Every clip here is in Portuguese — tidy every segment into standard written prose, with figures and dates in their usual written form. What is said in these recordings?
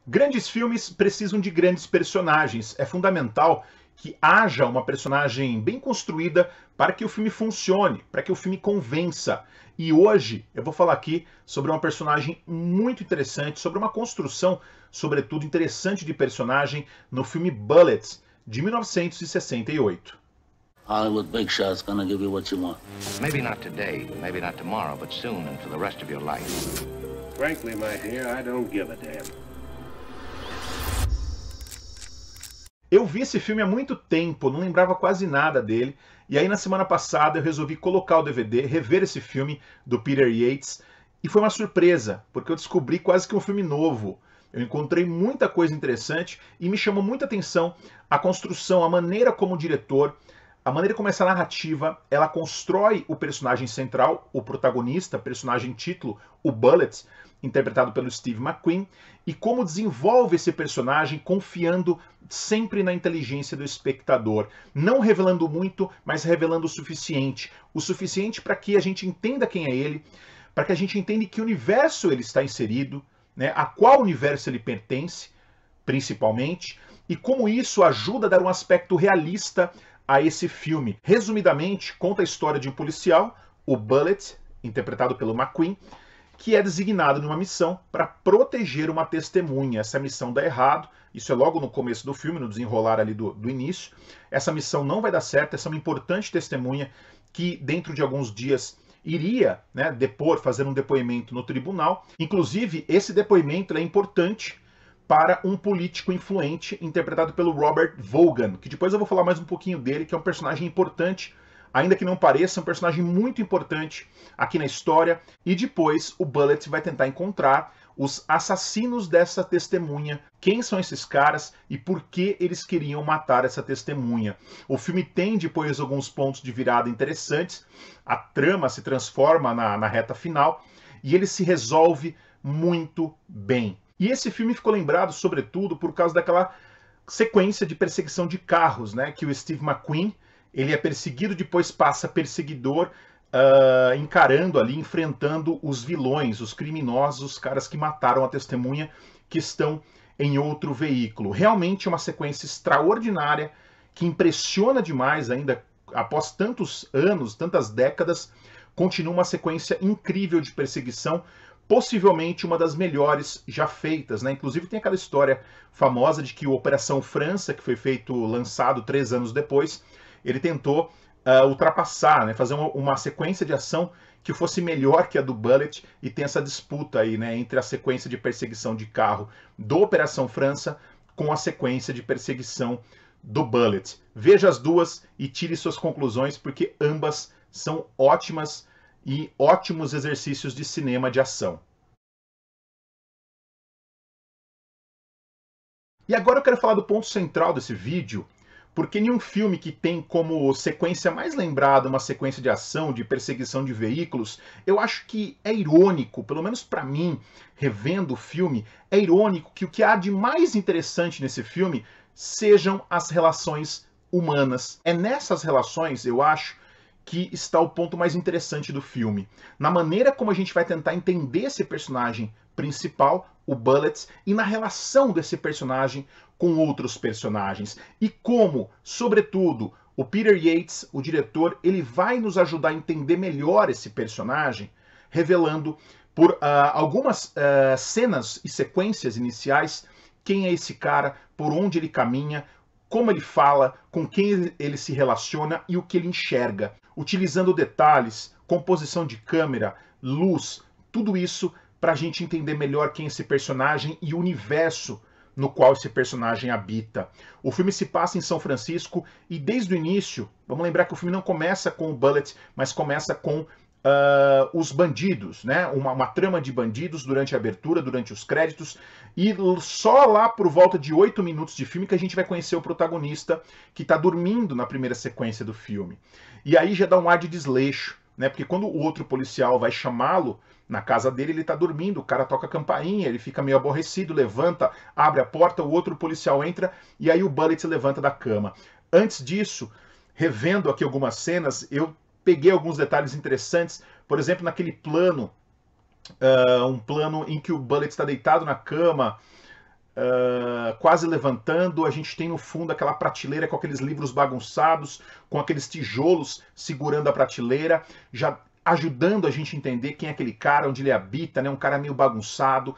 Grandes filmes precisam de grandes personagens. É fundamental que haja uma personagem bem construída para que o filme funcione, para que o filme convença. E hoje eu vou falar aqui sobre uma personagem muito interessante, sobre uma construção, sobretudo, interessante de personagem no filme Bullitt, de 1968. Hollywood big shot's gonna give you what you want. Maybe not today, maybe not tomorrow, but soon and for the rest of your life. Frankly, my dear, I don't give a damn. Eu vi esse filme há muito tempo, não lembrava quase nada dele, e aí na semana passada eu resolvi colocar o DVD, rever esse filme do Peter Yates, e foi uma surpresa, porque eu descobri quase que um filme novo. Eu encontrei muita coisa interessante e me chamou muita atenção a construção, a maneira como o diretor, a maneira como essa narrativa, ela constrói o personagem central, o protagonista, personagem título, o Bullitt, interpretado pelo Steve McQueen, e como desenvolve esse personagem confiando sempre na inteligência do espectador, não revelando muito, mas revelando o suficiente para que a gente entenda quem é ele, para que a gente entenda em que universo ele está inserido, né, a qual universo ele pertence, principalmente, e como isso ajuda a dar um aspecto realista a esse filme. Resumidamente, conta a história de um policial, o Bullitt, interpretado pelo McQueen, que é designado numa missão para proteger uma testemunha. Essa missão dá errado, isso é logo no começo do filme, no desenrolar ali do início. Essa missão não vai dar certo, essa é uma importante testemunha que dentro de alguns dias iria, né, fazer um depoimento no tribunal. Inclusive, esse depoimento é importante para um político influente interpretado pelo Robert Vaughan, que depois eu vou falar mais um pouquinho dele, que é um personagem importante, ainda que não pareça, um personagem muito importante aqui na história. E depois o Bullitt vai tentar encontrar os assassinos dessa testemunha, quem são esses caras e por que eles queriam matar essa testemunha. O filme tem depois alguns pontos de virada interessantes, a trama se transforma na reta final e ele se resolve muito bem. E esse filme ficou lembrado, sobretudo, por causa daquela sequência de perseguição de carros, né? Que o Steve McQueen, ele é perseguido, depois passa perseguidor, encarando ali, enfrentando os vilões, os criminosos, os caras que mataram a testemunha, que estão em outro veículo. Realmente é uma sequência extraordinária, que impressiona demais ainda, após tantos anos, tantas décadas, continua uma sequência incrível de perseguição, possivelmente uma das melhores já feitas, né? Inclusive tem aquela história famosa de que o Operação França, que foi lançado 3 anos depois, ele tentou ultrapassar, né? Fazer uma sequência de ação que fosse melhor que a do Bullitt, e tem essa disputa aí, né, entre a sequência de perseguição de carro do Operação França com a sequência de perseguição do Bullitt. Veja as duas e tire suas conclusões, porque ambas são ótimas e ótimos exercícios de cinema de ação. E agora eu quero falar do ponto central desse vídeo, porque em um filme que tem como sequência mais lembrada uma sequência de ação, de perseguição de veículos, eu acho que é irônico, pelo menos para mim, revendo o filme, é irônico que o que há de mais interessante nesse filme sejam as relações humanas. É nessas relações, eu acho, que está o ponto mais interessante do filme. Na maneira como a gente vai tentar entender esse personagem principal, o Bullitt, e na relação desse personagem com outros personagens. E como, sobretudo, o Peter Yates, o diretor, ele vai nos ajudar a entender melhor esse personagem, revelando por algumas cenas e sequências iniciais quem é esse cara, por onde ele caminha, como ele fala, com quem ele se relaciona e o que ele enxerga, utilizando detalhes, composição de câmera, luz, tudo isso para a gente entender melhor quem é esse personagem e o universo no qual esse personagem habita. O filme se passa em São Francisco e desde o início, vamos lembrar que o filme não começa com o Bullitt, mas começa com os bandidos, né? Uma trama de bandidos durante a abertura, durante os créditos, e só lá por volta de 8 minutos de filme que a gente vai conhecer o protagonista que está dormindo na primeira sequência do filme. E aí já dá um ar de desleixo, né? Porque quando o outro policial vai chamá-lo na casa dele, ele está dormindo, o cara toca a campainha, ele fica meio aborrecido, levanta, abre a porta, o outro policial entra e aí o Bullitt se levanta da cama. Antes disso, revendo aqui algumas cenas, eu peguei alguns detalhes interessantes, por exemplo, naquele plano, um plano em que o Bullitt está deitado na cama, quase levantando. A gente tem no fundo aquela prateleira com aqueles livros bagunçados, com aqueles tijolos segurando a prateleira, já ajudando a gente a entender quem é aquele cara, onde ele habita, né? Um cara meio bagunçado.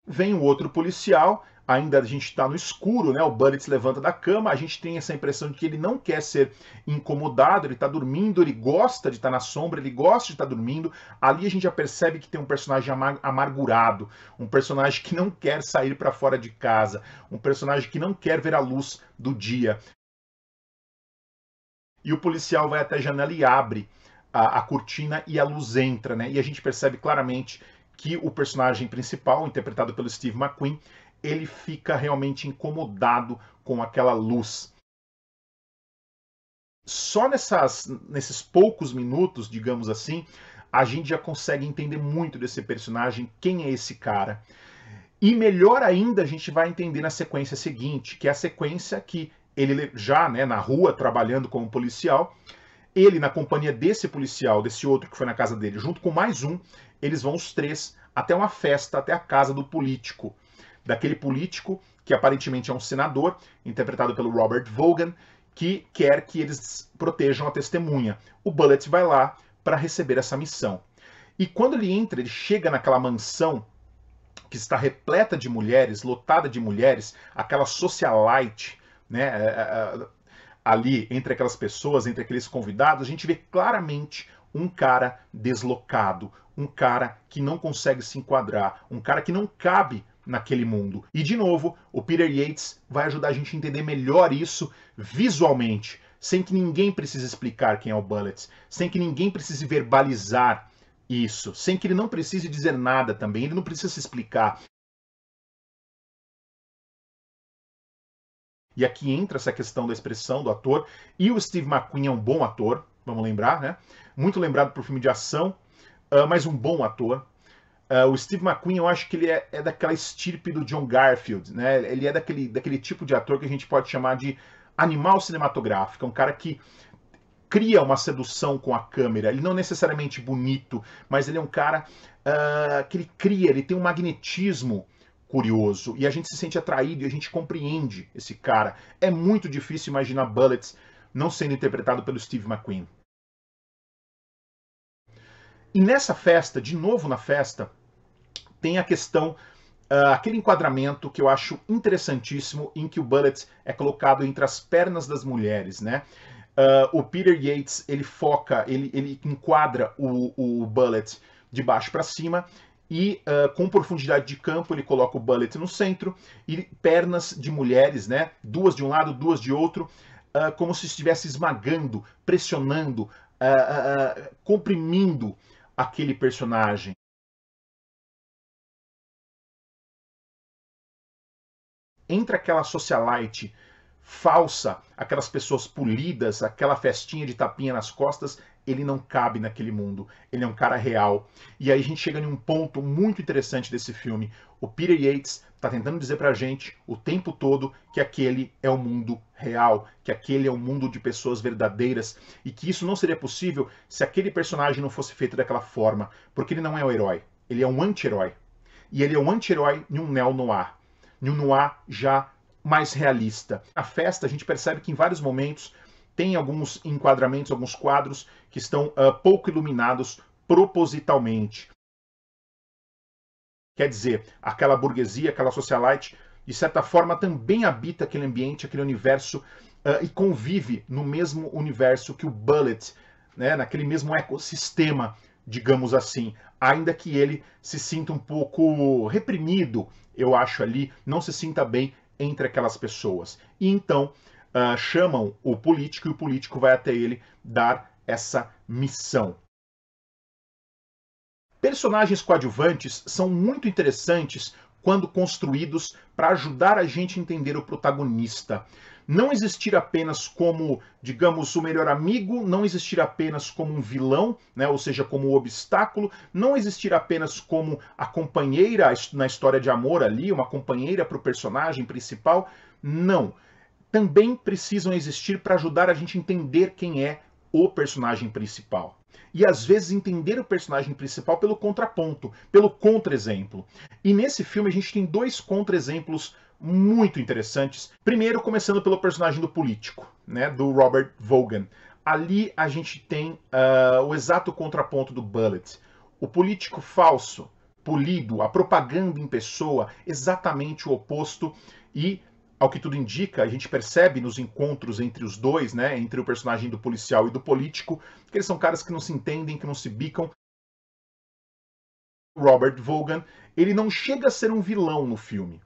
Vem o outro policial, ainda a gente está no escuro, né? O Bullitt se levanta da cama, a gente tem essa impressão de que ele não quer ser incomodado, ele está dormindo, ele gosta de estar na sombra, ele gosta de estar dormindo. Ali a gente já percebe que tem um personagem amargurado, um personagem que não quer sair para fora de casa, um personagem que não quer ver a luz do dia. E o policial vai até a janela e abre a cortina e a luz entra, né? E a gente percebe claramente que o personagem principal, interpretado pelo Steve McQueen, ele fica realmente incomodado com aquela luz. Só nesses poucos minutos, digamos assim, a gente já consegue entender muito desse personagem, quem é esse cara. E melhor ainda, a gente vai entender na sequência seguinte, que é a sequência que ele já, né, na rua, trabalhando como policial, ele na companhia desse policial, desse outro que foi na casa dele, junto com mais um, eles vão os três até uma festa, até a casa do político. Daquele político que aparentemente é um senador, interpretado pelo Robert Vaughan, que quer que eles protejam a testemunha. O Bullitt vai lá para receber essa missão. E quando ele entra, ele chega naquela mansão que está repleta de mulheres, lotada de mulheres, aquela socialite, né, ali entre aquelas pessoas, entre aqueles convidados, a gente vê claramente um cara deslocado, um cara que não consegue se enquadrar, um cara que não cabe naquele mundo. E, de novo, o Peter Yates vai ajudar a gente a entender melhor isso visualmente, sem que ninguém precise explicar quem é o Bullitt, sem que ninguém precise verbalizar isso, sem que ele não precise dizer nada também, ele não precisa se explicar. E aqui entra essa questão da expressão do ator, e o Steve McQueen é um bom ator, vamos lembrar, né? Muito lembrado por filme de ação, mas um bom ator. O Steve McQueen, eu acho que ele é daquela estirpe do John Garfield, né? Ele é daquele tipo de ator que a gente pode chamar de animal cinematográfico, um cara que cria uma sedução com a câmera. Ele não é necessariamente bonito, mas ele é um cara que ele tem um magnetismo curioso, e a gente se sente atraído e a gente compreende esse cara. É muito difícil imaginar Bullitt não sendo interpretado pelo Steve McQueen. E nessa festa, de novo na festa, tem a questão, aquele enquadramento que eu acho interessantíssimo, em que o Bullitt é colocado entre as pernas das mulheres, né? O Peter Yates, ele foca, ele enquadra o Bullitt de baixo para cima, e com profundidade de campo ele coloca o Bullitt no centro, e pernas de mulheres, né? Duas de um lado, duas de outro, como se estivesse esmagando, pressionando, comprimindo aquele personagem. Entre aquela socialite falsa, aquelas pessoas polidas, aquela festinha de tapinha nas costas, ele não cabe naquele mundo. Ele é um cara real. E aí a gente chega em um ponto muito interessante desse filme. O Peter Yates está tentando dizer pra gente o tempo todo que aquele é o mundo real, que aquele é um mundo de pessoas verdadeiras, e que isso não seria possível se aquele personagem não fosse feito daquela forma, porque ele não é o herói, ele é um anti-herói. E ele é um anti-herói em um neo-noir, em um noir já mais realista. A festa, a gente percebe que em vários momentos tem alguns enquadramentos, alguns quadros que estão pouco iluminados propositalmente. Quer dizer, aquela burguesia, aquela socialite, de certa forma também habita aquele ambiente, aquele universo, e convive no mesmo universo que o Bullitt, né, naquele mesmo ecossistema, digamos assim, ainda que ele se sinta um pouco reprimido, eu acho ali, não se sinta bem entre aquelas pessoas. E então chamam o político, e o político vai até ele dar essa missão. Personagens coadjuvantes são muito interessantes quando construídos para ajudar a gente a entender o protagonista. Não existir apenas como, digamos, o melhor amigo, não existir apenas como um vilão, né, ou seja, como um obstáculo, não existir apenas como a companheira na história de amor ali, uma companheira para o personagem principal, não. Também precisam existir para ajudar a gente a entender quem é o personagem principal. E às vezes entender o personagem principal pelo contraponto, pelo contra-exemplo. E nesse filme a gente tem dois contra-exemplos muito interessantes. Primeiro, começando pelo personagem do político, né, do Robert Vaughan. Ali a gente tem o exato contraponto do Bullitt. O político falso, polido, a propaganda em pessoa, exatamente o oposto. E, ao que tudo indica, a gente percebe nos encontros entre os dois, né, entre o personagem do policial e do político, que eles são caras que não se entendem, que não se bicam. Robert Vaughan, ele não chega a ser um vilão no filme.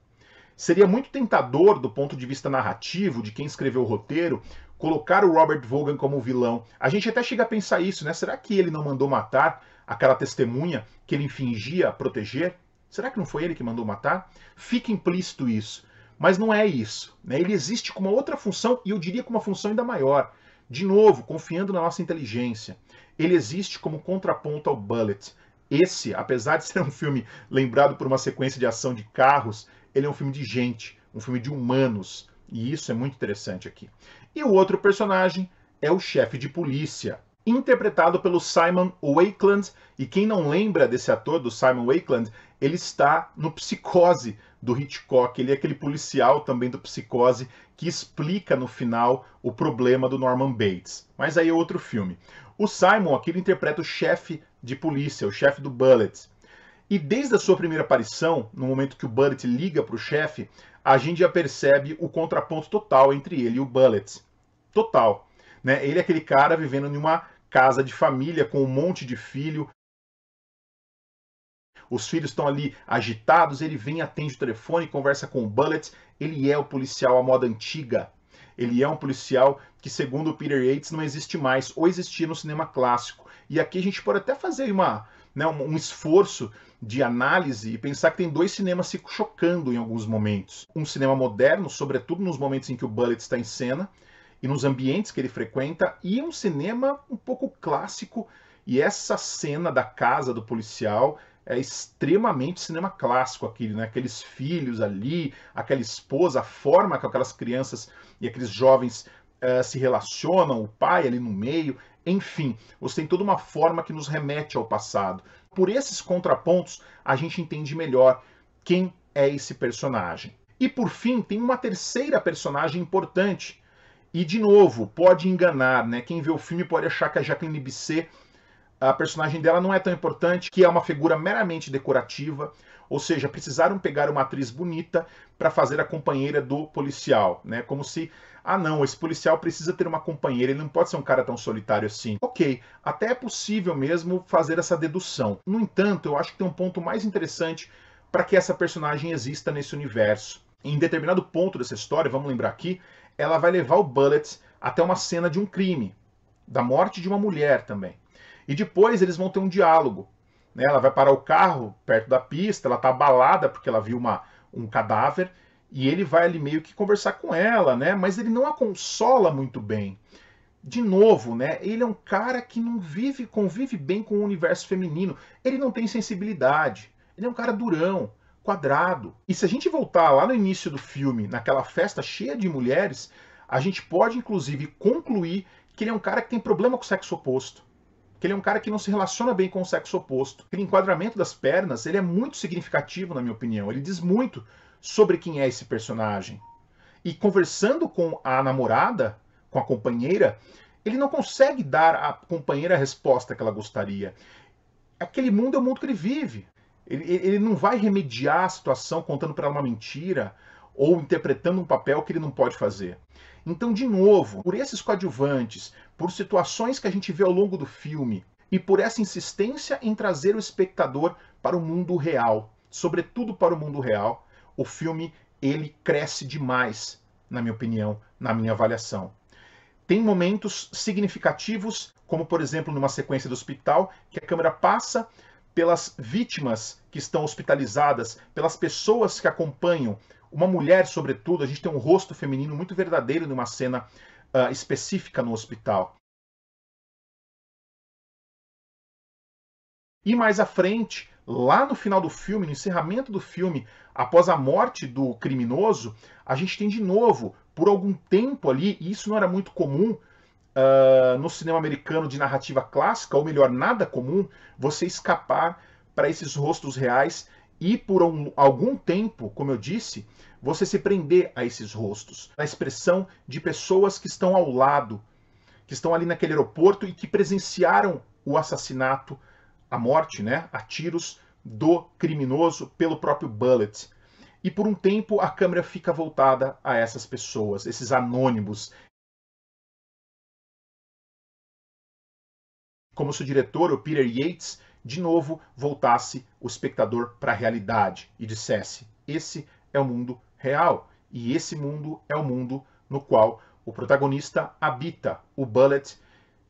Seria muito tentador, do ponto de vista narrativo, de quem escreveu o roteiro, colocar o Robert Vaughan como vilão. A gente até chega a pensar isso, né? Será que ele não mandou matar aquela testemunha que ele fingia proteger? Será que não foi ele que mandou matar? Fica implícito isso. Mas não é isso, né? Ele existe com uma outra função, e eu diria com uma função ainda maior. De novo, confiando na nossa inteligência. Ele existe como contraponto ao Bullitt. Esse, apesar de ser um filme lembrado por uma sequência de ação de carros, ele é um filme de gente, um filme de humanos. E isso é muito interessante aqui. E o outro personagem é o chefe de polícia, interpretado pelo Simon Wakeland. E quem não lembra desse ator, do Simon Wakeland, ele está no Psicose, do Hitchcock. Ele é aquele policial também do Psicose que explica no final o problema do Norman Bates. Mas aí é outro filme. O Simon aqui ele interpreta o chefe de polícia, o chefe do Bullitt. E desde a sua primeira aparição, no momento que o Bullitt liga para o chefe, a gente já percebe o contraponto total entre ele e o Bullitt. Total. Né? Ele é aquele cara vivendo em uma casa de família com um monte de filho. Os filhos estão ali agitados, ele vem, atende o telefone, conversa com o Bullitt. Ele é o policial à moda antiga. Ele é um policial que, segundo o Peter Yates, não existe mais, ou existia no cinema clássico. E aqui a gente pode até fazer um esforço de análise e pensar que tem dois cinemas se chocando em alguns momentos. Um cinema moderno, sobretudo nos momentos em que o Bullitt está em cena, e nos ambientes que ele frequenta, e um cinema um pouco clássico. E essa cena da casa do policial é extremamente cinema clássico, aquele, né? Aqueles filhos ali, aquela esposa, a forma que aquelas crianças e aqueles jovens se relacionam, o pai ali no meio, enfim, você tem toda uma forma que nos remete ao passado. Por esses contrapontos, a gente entende melhor quem é esse personagem. E por fim, tem uma terceira personagem importante. E, de novo, pode enganar, né? Quem vê o filme pode achar que a Jacqueline Bisset, a personagem dela não é tão importante, que é uma figura meramente decorativa, ou seja, precisaram pegar uma atriz bonita para fazer a companheira do policial, né? Como se, não, esse policial precisa ter uma companheira, ele não pode ser um cara tão solitário assim. Ok, até é possível mesmo fazer essa dedução. No entanto, eu acho que tem um ponto mais interessante para que essa personagem exista nesse universo. Em determinado ponto dessa história, vamos lembrar aqui, ela vai levar o Bullitt até uma cena de um crime, da morte de uma mulher também. E depois eles vão ter um diálogo. Né? Ela vai parar o carro perto da pista, ela está abalada porque ela viu um cadáver, e ele vai ali meio que conversar com ela, né? Mas ele não a consola muito bem. De novo, né? Ele é um cara que não convive bem com o universo feminino. Ele não tem sensibilidade. Ele é um cara durão, quadrado. E se a gente voltar lá no início do filme, naquela festa cheia de mulheres, a gente pode inclusive concluir que ele é um cara que tem problema com o sexo oposto. Que ele é um cara que não se relaciona bem com o sexo oposto. Aquele enquadramento das pernas, ele é muito significativo, na minha opinião. Ele diz muito sobre quem é esse personagem. E conversando com a namorada, com a companheira, ele não consegue dar à companheira a resposta que ela gostaria. Aquele mundo é o mundo que ele vive. Ele não vai remediar a situação contando para ela uma mentira ou interpretando um papel que ele não pode fazer. Então, de novo, por esses coadjuvantes, por situações que a gente vê ao longo do filme e por essa insistência em trazer o espectador para o mundo real, sobretudo para o mundo real, o filme ele cresce demais, na minha opinião, na minha avaliação. Tem momentos significativos, como por exemplo numa sequência do hospital, que a câmera passa pelas vítimas que estão hospitalizadas, pelas pessoas que acompanham, uma mulher sobretudo, a gente tem um rosto feminino muito verdadeiro numa cena específica no hospital. E mais à frente, lá no final do filme, no encerramento do filme, após a morte do criminoso, a gente tem de novo, por algum tempo ali, e isso não era muito comum, no cinema americano de narrativa clássica, ou melhor, nada comum, você escapar para esses rostos reais e por algum tempo, como eu disse, você se prender a esses rostos, na expressão de pessoas que estão ao lado, que estão ali naquele aeroporto e que presenciaram o assassinato, a morte, né, a tiros do criminoso pelo próprio Bullitt. E por um tempo a câmera fica voltada a essas pessoas, esses anônimos. Como se o diretor, o Peter Yates, de novo voltasse o espectador para a realidade e dissesse: esse é o mundo real, e esse mundo é o mundo no qual o protagonista habita, o Bullitt,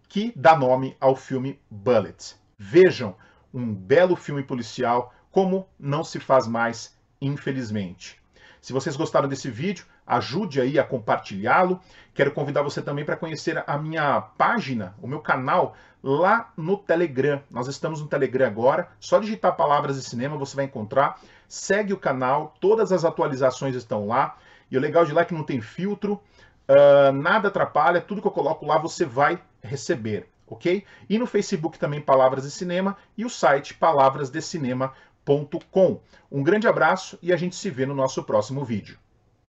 que dá nome ao filme Bullitt. Vejam, um belo filme policial, como não se faz mais, infelizmente. Se vocês gostaram desse vídeo, ajude aí a compartilhá-lo. Quero convidar você também para conhecer a minha página, o meu canal, lá no Telegram. Nós estamos no Telegram agora, só digitar Palavras de Cinema você vai encontrar. Segue o canal, todas as atualizações estão lá. E o legal de lá é que não tem filtro, nada atrapalha, tudo que eu coloco lá você vai receber, ok? E no Facebook também Palavras de Cinema e o site palavrasdecinema.com. Um grande abraço e a gente se vê no nosso próximo vídeo.